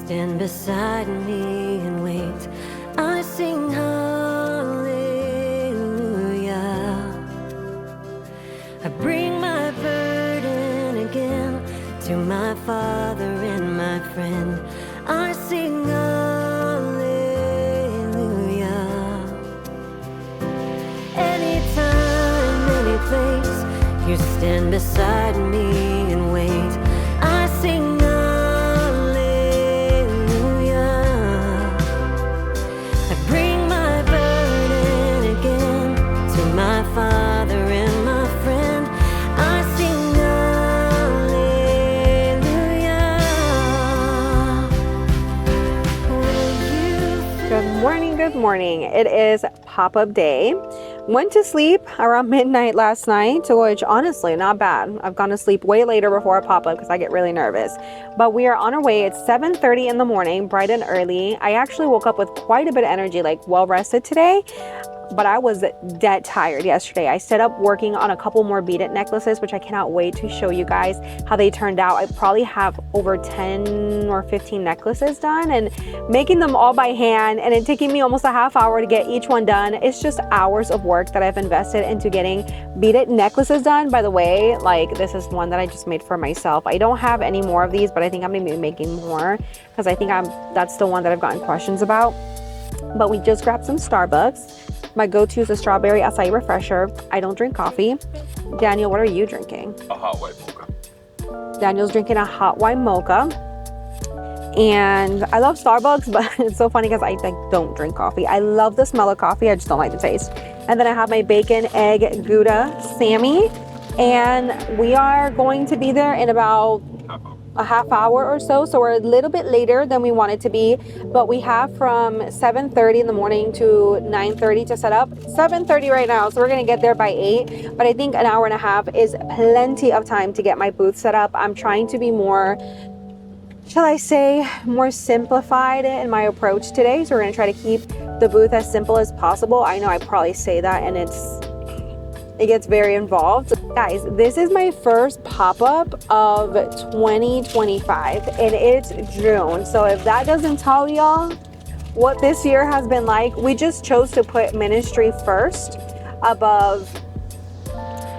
stand beside me and wait. I sing hallelujah. I bring my burden again to my Father and my friend. I sing hallelujah. Anytime, any place, you stand beside me and wait. I sing hallelujah. I bring my burden again to my Father and my friend. I sing hallelujah. Good morning. It is pop-up day. Went to sleep around midnight last night, which honestly, not bad. I've gone to sleep way later before a pop-up because I get really nervous. But we are on our way. It's 7:30 in the morning, bright and early. I actually woke up with quite a bit of energy, like well rested today. But I was dead tired yesterday. I set up working on a couple more bead it necklaces, which I cannot wait to show you guys how they turned out. I probably have over 10 or 15 necklaces done, and making them all by hand, and it taking me almost a half hour to get each one done. It's just hours of work that I've invested into getting bead it necklaces done. By the way, like, this is one that I just made for myself. I don't have any more of these, but I think I'm gonna be making more because I think that's the one that I've gotten questions about. But we just grabbed some Starbucks. My go-to is a strawberry acai refresher. I don't drink coffee. Daniel, what are you drinking? A hot white mocha. Daniel's drinking a hot white mocha. And I love Starbucks, but it's so funny because I don't drink coffee. I love the smell of coffee. I just don't like the taste. And then I have my bacon, egg, Gouda, Sammy. And we are going to be there in about a half hour or so. So we're a little bit later than we wanted to be, but we have from 7:30 in the morning to 9:30 to set up. 7:30 right now, so we're gonna get there by 8, but I think an hour and a half is plenty of time to get my booth set up. I'm trying to be more, shall I say, more simplified in my approach today. So we're gonna try to keep the booth as simple as possible. I know I probably say that and it gets very involved. Guys, this is my first pop-up of 2025 and it's June. So if that doesn't tell y'all what this year has been like, we just chose to put ministry first above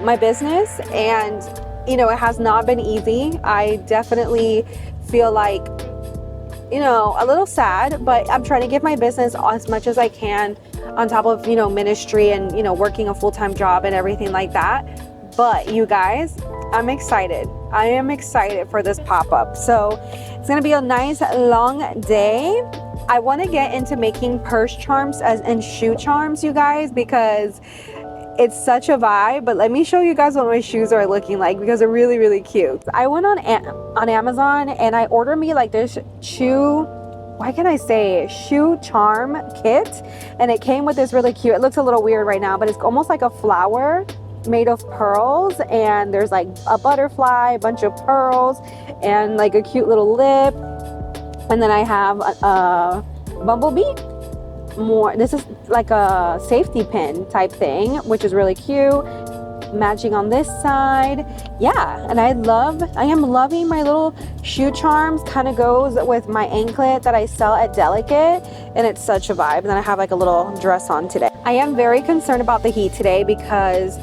my business. And you know, it has not been easy. I definitely feel like, you know, a little sad, but I'm trying to give my business as much as I can on top of, you know, ministry and, you know, working a full-time job and everything like that. But you guys, I'm excited. I am excited for this pop-up. So it's gonna be a nice long day. I want to get into making purse charms and shoe charms, you guys, because it's such a vibe. But let me show you guys what my shoes are looking like because they're really, really cute. I went on Amazon and I ordered me like this shoe charm kit, and it came with this really cute, it looks a little weird right now, but it's almost like a flower made of pearls, and there's like a butterfly, a bunch of pearls, and like a cute little lip. And then I have a bumblebee. This is like a safety pin type thing, which is really cute, matching on this side. Yeah, and I am loving my little shoe charms. Kind of goes with my anklet that I sell at Delicate, and it's such a vibe. And then I have like a little dress on today. I am very concerned about the heat today because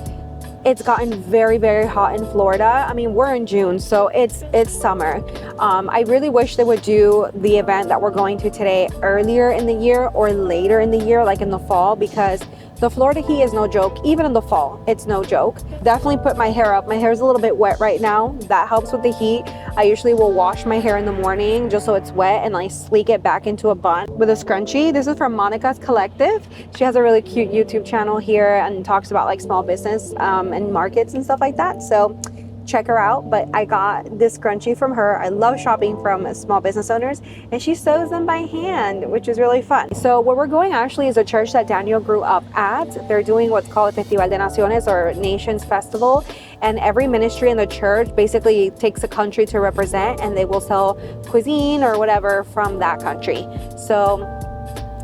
it's gotten very, very hot in Florida. I mean, we're in June, so it's summer. I really wish they would do the event that we're going to today earlier in the year or later in the year, like in the fall, because the Florida heat is no joke. Even in the fall, it's no joke. Definitely put my hair up. My hair is a little bit wet right now. That helps with the heat. I usually will wash my hair in the morning just so it's wet and like sleek it back into a bun with a scrunchie. This is from Monica's Collective. She has a really cute YouTube channel here and talks about like small business and markets and stuff like that. So check her out. But I got this scrunchie from her. I love shopping from small business owners, and she sews them by hand, which is really fun. So where we're going actually is a church that Daniel grew up at. They're doing what's called Festival de Naciones, or Nations Festival, and every ministry in the church basically takes a country to represent, and they will sell cuisine or whatever from that country. So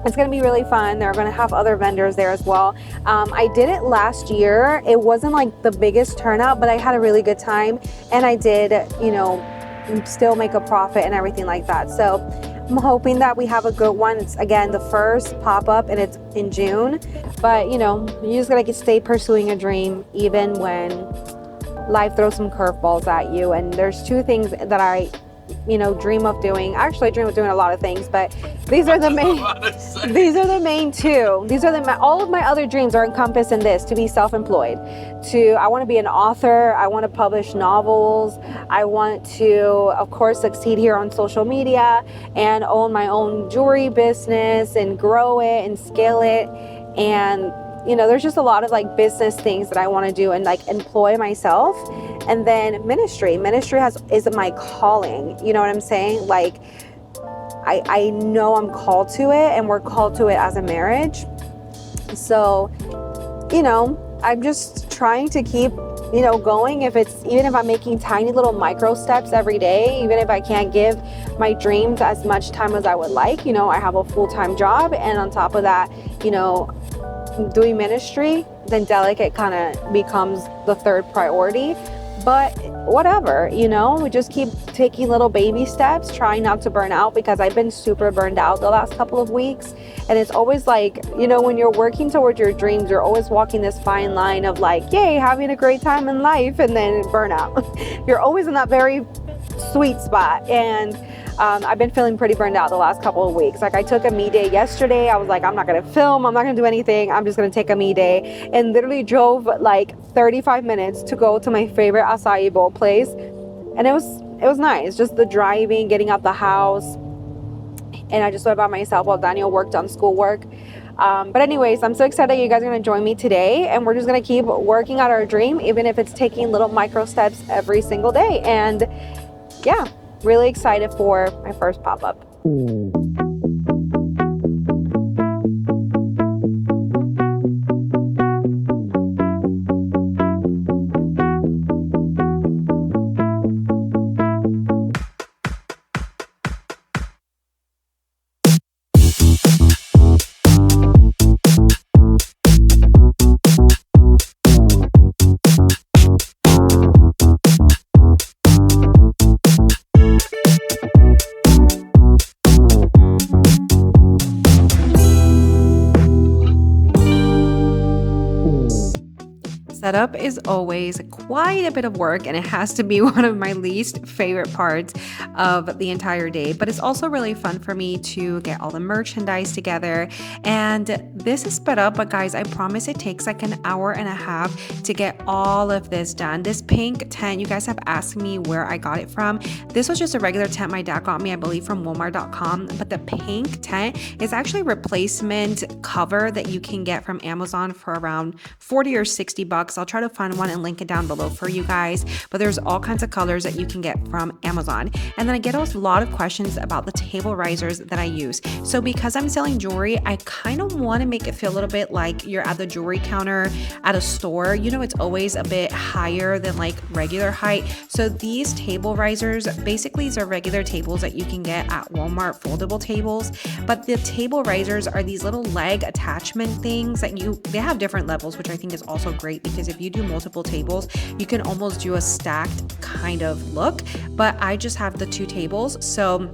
it's going to be really fun. They're going to have other vendors there as well. I did it last year. It wasn't like the biggest turnout, but I had a really good time, and I did, you know, still make a profit and everything like that. So I'm hoping that we have a good one. It's again the first pop-up and it's in June. But you know, you just gotta stay pursuing a dream even when life throws some curveballs at you. And there's two things that I, you know, dream of doing. Actually, I dream of doing a lot of things, but these are the main two. These are all of my other dreams are encompassed in this: to be self-employed, I want to be an author, I want to publish novels, I want to, of course, succeed here on social media and own my own jewelry business and grow it and scale it. And you know, there's just a lot of like business things that I want to do and like employ myself. And then ministry is my calling. You know what I'm saying? Like I know I'm called to it, and we're called to it as a marriage. So, you know, I'm just trying to keep, you know, going. Even if I'm making tiny little micro steps every day, even if I can't give my dreams as much time as I would like, you know, I have a full-time job, and on top of that, you know, doing ministry, then delicate kind of becomes the third priority. But whatever, you know, we just keep taking little baby steps, trying not to burn out, because I've been super burned out the last couple of weeks. And it's always like, you know, when you're working towards your dreams, you're always walking this fine line of like, yay, having a great time in life, and then burnout. You're always in that very sweet spot. And I've been feeling pretty burned out the last couple of weeks. Like I took a me day yesterday. I was like, I'm not going to film. I'm not going to do anything. I'm just going to take a me day, and literally drove like 35 minutes to go to my favorite acai bowl place. And it was nice. Just the driving, getting out the house. And I just went by myself while Daniel worked on schoolwork. But anyways, I'm so excited you guys are going to join me today, and we're just going to keep working out our dream, even if it's taking little micro steps every single day. And yeah, really excited for my first pop-up. Setup is always quite a bit of work, and it has to be one of my least favorite parts of the entire day, but it's also really fun for me to get all the merchandise together. And this is sped up, but guys, I promise it takes like an hour and a half to get all of this done. This pink tent, you guys have asked me where I got it from. This was just a regular tent my dad got me, I believe from Walmart.com, but the pink tent is actually a replacement cover that you can get from Amazon for around 40 or 60 bucks. I'll try to find one and link it down below for you guys, but there's all kinds of colors that you can get from Amazon. And then I get a lot of questions about the table risers that I use. So because I'm selling jewelry, I kind of want to make it feel a little bit like you're at the jewelry counter at a store. You know, it's always a bit higher than like regular height. So these table risers, basically these are regular tables that you can get at Walmart, foldable tables, but the table risers are these little leg attachment things that they have different levels, which I think is also great, because if you do multiple tables, you can almost do a stacked kind of look. But I just have the two tables, so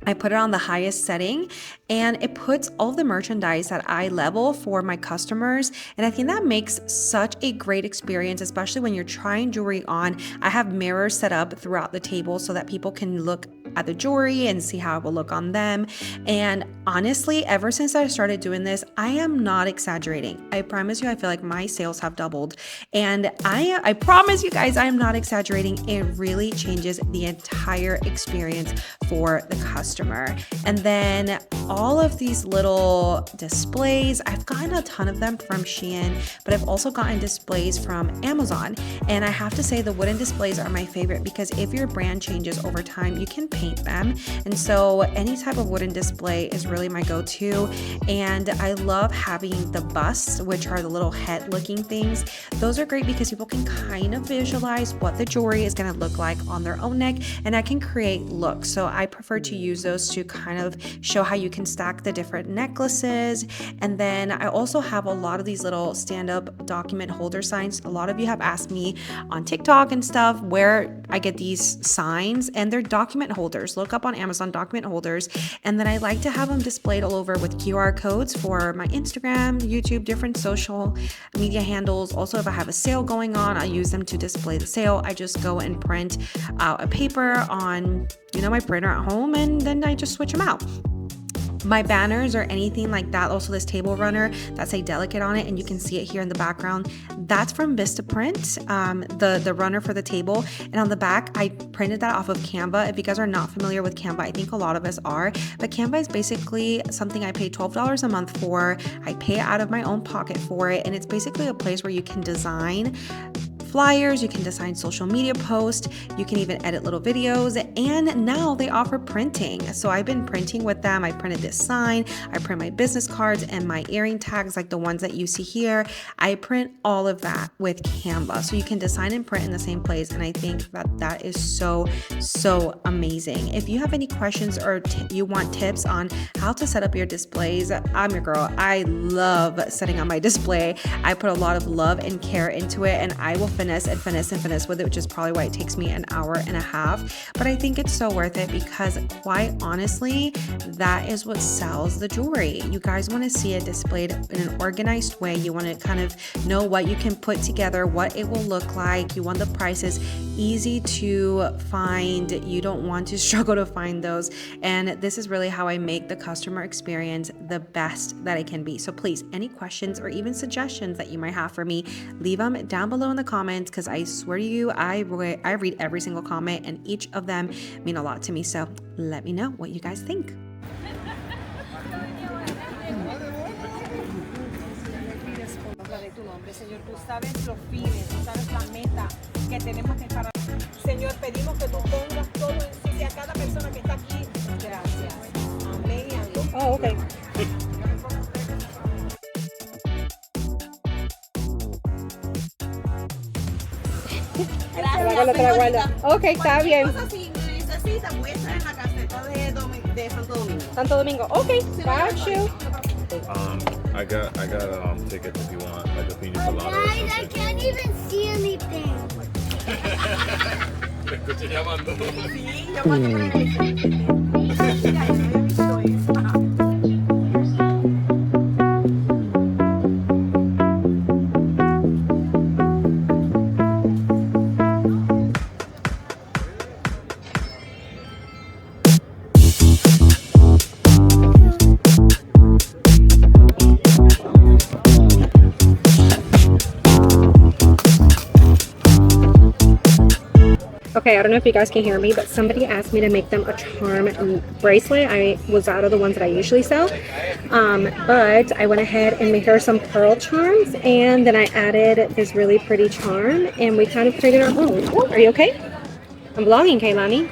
I put it on the highest setting, and it puts all of the merchandise at eye level for my customers. And I think that makes such a great experience, especially when you're trying jewelry on. I have mirrors set up throughout the table so that people can look at the jewelry and see how it will look on them. And honestly, ever since I started doing this, I am not exaggerating. I promise you, I feel like my sales have doubled. And I promise you guys, I am not exaggerating. It really changes the entire experience for the customer. And then all of these little displays, I've gotten a ton of them from Shein, but I've also gotten displays from Amazon. And I have to say the wooden displays are my favorite, because if your brand changes over time, you can paint them. And so any type of wooden display is really my go-to. And I love having the busts, which are the little head looking things. Those are great because people can kind of visualize what the jewelry is going to look like on their own neck, and that can create looks. So I prefer to use those to kind of show how you can stack the different necklaces. And then I also have a lot of these little stand-up document holder signs. A lot of you have asked me on TikTok and stuff where I get these signs, and they're document holders. holders. Look up on Amazon document holders. And then I like to have them displayed all over with QR codes for my Instagram, YouTube, different social media handles. Also, if I have a sale going on, I use them to display the sale. I just go and print out a paper on, my printer at home, and then I just switch them out. My banners or anything like that, also this table runner that say Delicate on it, and you can see it here in the background, that's from Vistaprint, the runner for the table. And on the back, I printed that off of Canva. If you guys are not familiar with Canva, I think a lot of us are, but Canva is basically something I pay $12 a month for. I pay out of my own pocket for it, and it's basically a place where you can design flyers, you can design social media posts, you can even edit little videos, and now they offer printing. So I've been printing with them. I printed this sign, I print my business cards and my earring tags like the ones that you see here. I print all of that with Canva. So you can design and print in the same place, and I think that is so amazing. If you have any questions or you want tips on how to set up your displays, I'm your girl. I love setting up my display. I put a lot of love and care into it, and I will finesse with it, which is probably why it takes me an hour and a half. But I think it's so worth it because, quite honestly, that is what sells the jewelry. You guys want to see it displayed in an organized way. You want to kind of know what you can put together, what it will look like. You want the prices easy to find. You don't want to struggle to find those. And this is really how I make the customer experience the best that it can be. So please, any questions or even suggestions that you might have for me, leave them down below in the comments, because I swear to you, I read every single comment, and each of them mean a lot to me. So let me know what you guys think. Señor, pedimos que tú pongas todo en sitio a cada persona que está aquí. Gracias. Amén y amén. Oh, okay. Ok, está bien. Si necesita, muestra en la caseta de Santo Domingo. Santo Domingo. Okay, got you. I got tickets if you want, like a pina colada or Guys, I something. can't even see anything. Te escuché llamando. Sí, yo cuando me Mira, yo había visto eso. Okay, I don't know if you guys can hear me, but somebody asked me to make them a charm bracelet. I was out of the ones that I usually sell, but I went ahead and made her some pearl charms, and then I added this really pretty charm, and we kind of created our own. Are you okay? I'm vlogging, Kaylani.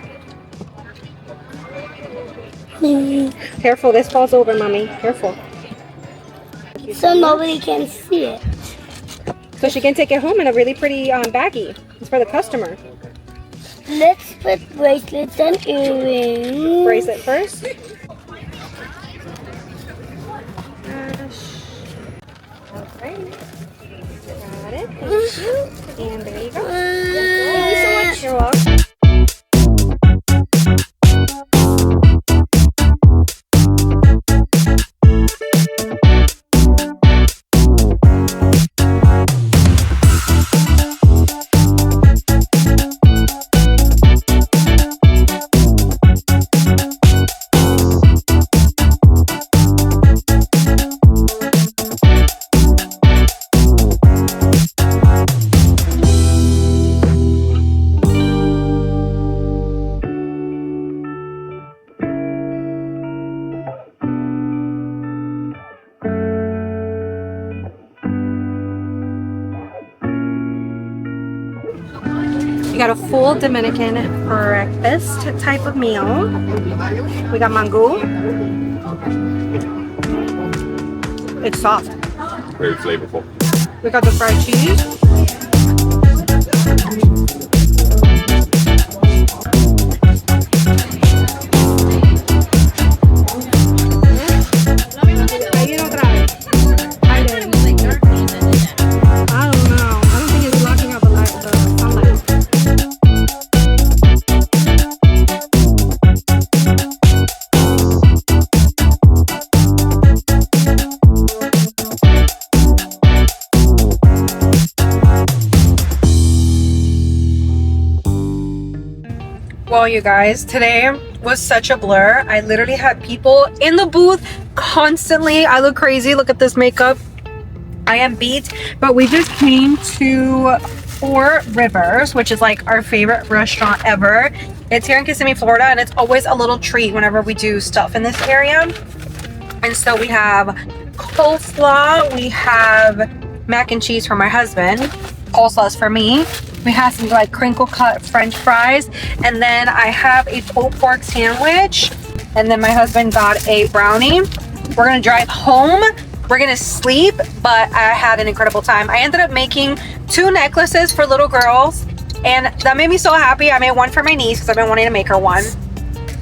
Careful, this falls over, mommy. Careful. So nobody can see it. So she can take it home in a really pretty baggie. It's for the customer. Let's put bracelets and earrings. Bracelet first. Alright. Got it. Thank you. And there you go. Thank you so much. You're welcome. We got a full Dominican breakfast type of meal. We got mango. It's soft. Very flavorful. We got the fried cheese. Ahí viene otra vez. Ahí viene. I don't know. I don't think it's blocking out the sunlight. Oh, you guys, today was such a blur. I literally had people in the booth constantly. I look crazy. Look at this makeup. I am beat, but we just came to Four Rivers, which is like our favorite restaurant ever. It's here in Kissimmee, Florida, and it's always a little treat whenever we do stuff in this area. And so we have coleslaw, we have mac and cheese for my husband, coleslaw's for me. We have some like crinkle cut French fries, and then I have a pulled pork sandwich, and then my husband got a brownie. We're gonna drive home. We're gonna sleep, but I had an incredible time. I ended up making 2 necklaces for little girls, and that made me so happy. I made one for my niece because I've been wanting to make her one.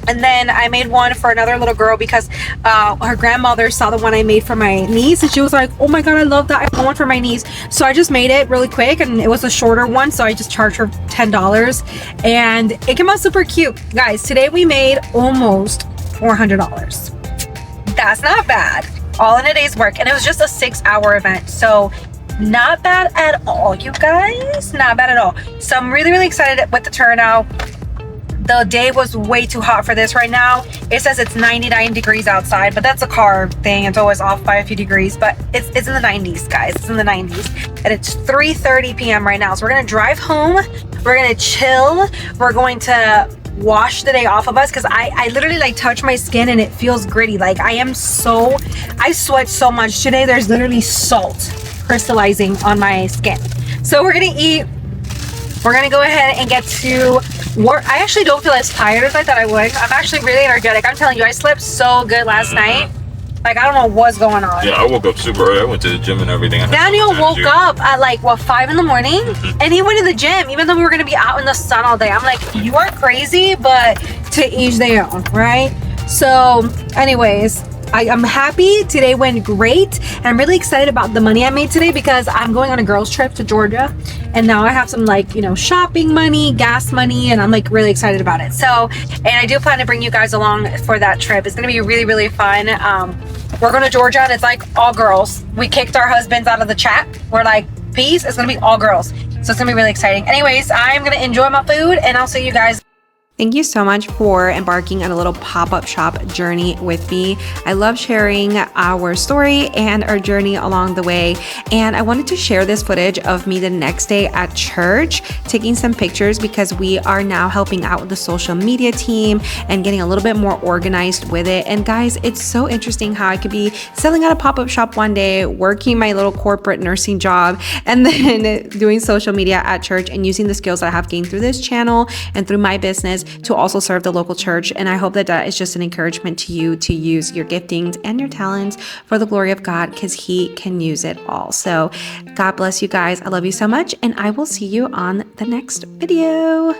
And then I made one for another little girl because her grandmother saw the one I made for my niece, and she was like, oh my god, I love that. I want one for my niece. So I just made it really quick, and it was a shorter one, so I just charged her $10, and it came out super cute. Guys, today we made almost $400. That's not bad. All in a day's work, and it was just a 6-hour event, so not bad at all, you guys. Not bad at all. So I'm really, really excited with the turnout. The day was way too hot for this right now. It says it's 99 degrees outside, but that's a car thing. It's always off by a few degrees, but it's in the 90s, guys. It's in the 90s, and it's 3:30 p.m. right now. So we're gonna drive home. We're gonna chill. We're going to wash the day off of us because I literally like touch my skin and it feels gritty. Like I sweat so much today. There's literally salt crystallizing on my skin. So we're gonna eat. We're gonna go ahead and get to work. I actually don't feel as tired as I thought I would. I'm actually really energetic. I'm telling you, I slept so good last night. Like, I don't know what's going on. Yeah, I woke up super early. I went to the gym and everything. Daniel woke up at like, what, 5 in the morning? And he went to the gym, even though we were going to be out in the sun all day. I'm like, you are crazy, but to each their own, right? So, anyways, I'm happy. Today went great. And I'm really excited about the money I made today because I'm going on a girls trip to Georgia. And now I have some like, you know, shopping money, gas money, and I'm like really excited about it. So, and I do plan to bring you guys along for that trip. It's going to be really, really fun. We're going to Georgia and it's like all girls. We kicked our husbands out of the chat. We're like, peace. It's going to be all girls. So it's going to be really exciting. Anyways, I'm going to enjoy my food and I'll see you guys. Thank you so much for embarking on a little pop-up shop journey with me. I love sharing our story and our journey along the way. And I wanted to share this footage of me the next day at church, taking some pictures because we are now helping out with the social media team and getting a little bit more organized with it. And guys, it's so interesting how I could be selling at a pop-up shop one day, working my little corporate nursing job, and then doing social media at church and using the skills that I have gained through this channel and through my business to also serve the local church. And I hope that that is just an encouragement to you to use your giftings and your talents for the glory of God because He can use it all. So God bless you guys. I love you so much, and I will see you on the next video.